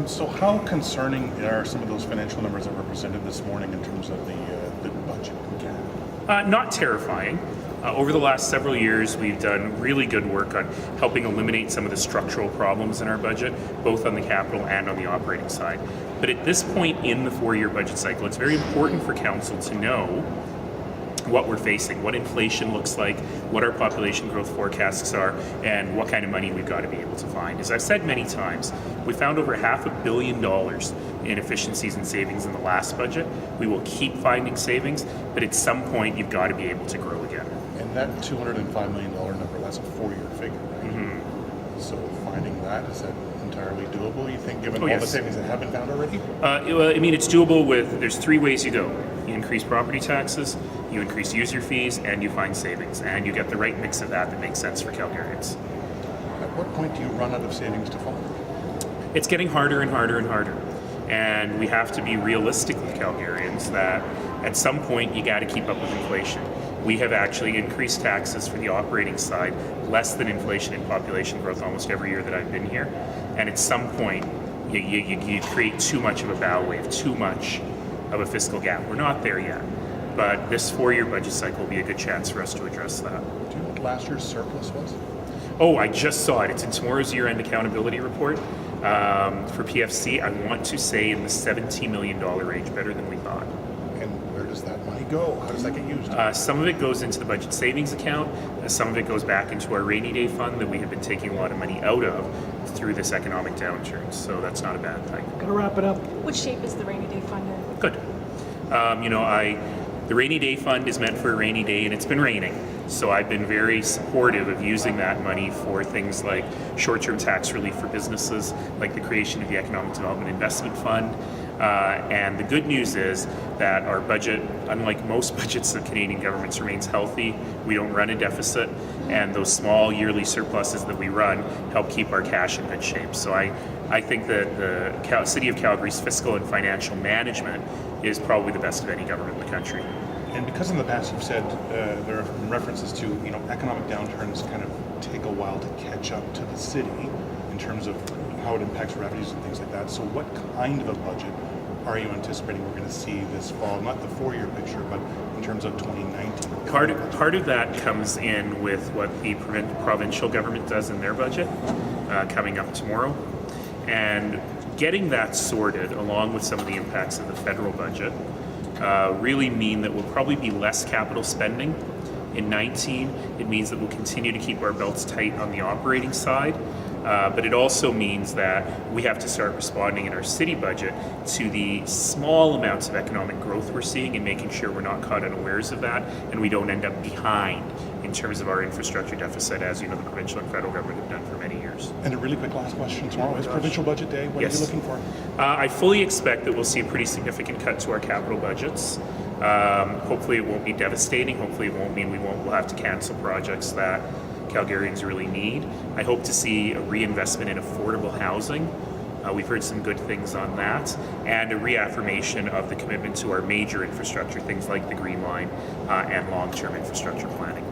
So how concerning are some of those financial numbers that were presented this morning in terms of the budget gap? Not terrifying. Over the last several years, we've done really good work on helping eliminate some of the structural problems in our budget, both on the capital and on the operating side. But at this point in the four-year budget cycle, it's very important for Council to know what we're facing, what inflation looks like, what our population growth forecasts are, and what kind of money we've got to be able to find. As I've said many times, we found over $500 million in efficiencies and savings in the last budget. We will keep finding savings, but at some point you've got to be able to grow again. And that $205 million number, that's a four-year figure, right? Mm-hmm. So finding that, is that entirely doable, you think, given all the savings that have been found already? It's doable there's three ways you go. You increase property taxes, you increase user fees, and you find savings. And you get the right mix of that makes sense for Calgarians. At what point do you run out of savings to fund? It's getting harder and harder and harder. And we have to be realistic with Calgarians that at some point you got to keep up with inflation. We have actually increased taxes for the operating side less than inflation and population growth almost every year that I've been here. And at some point, you create too much of a bow wave, too much of a fiscal gap. We're not there yet. But this four-year budget cycle will be a good chance for us to address that. Do you know what last year's surplus was? Oh, I just saw it. It's in tomorrow's year-end accountability report for PFC. I want to say in the $17 million range, better than we thought. And where does that money go? How does that get used? Some of it goes into the budget savings account. Some of it goes back into our rainy day fund that we have been taking a lot of money out of through this economic downturn. So that's not a bad thing. Gotta wrap it up. What shape is the rainy day fund in? Good. The rainy day fund is meant for a rainy day, and it's been raining. So I've been very supportive of using that money for things like short-term tax relief for businesses, like the creation of the Economic Development Investment Fund. And the good news is that our budget, unlike most budgets of Canadian governments, remains healthy. We don't run a deficit, and those small yearly surpluses that we run help keep our cash in good shape. So I think that the City of Calgary's fiscal and financial management is probably the best of any government in the country. And because in the past you've said there have been references to economic downturns kind of take a while to catch up to the city in terms of how it impacts revenues and things like that. So what kind of a budget are you anticipating we're going to see this fall? Not the four-year picture, but in terms of 2019. Part of that comes in with what the provincial government does in their budget coming up tomorrow. And getting that sorted, along with some of the impacts of the federal budget, really mean that we'll probably be less capital spending in 19. It means that we'll continue to keep our belts tight on the operating side. But it also means that we have to start responding in our city budget to the small amounts of economic growth we're seeing and making sure we're not caught unawares of that and we don't end up behind in terms of our infrastructure deficit, as the provincial and federal government have done for many years. And a really quick last question. Tomorrow is provincial budget day. What are you looking for? I fully expect that we'll see a pretty significant cut to our capital budgets. Hopefully it won't be devastating. Hopefully it won't mean we'll have to cancel projects that Calgarians really need. I hope to see a reinvestment in affordable housing. We've heard some good things on that, and a reaffirmation of the commitment to our major infrastructure, things like the Green Line and long-term infrastructure planning.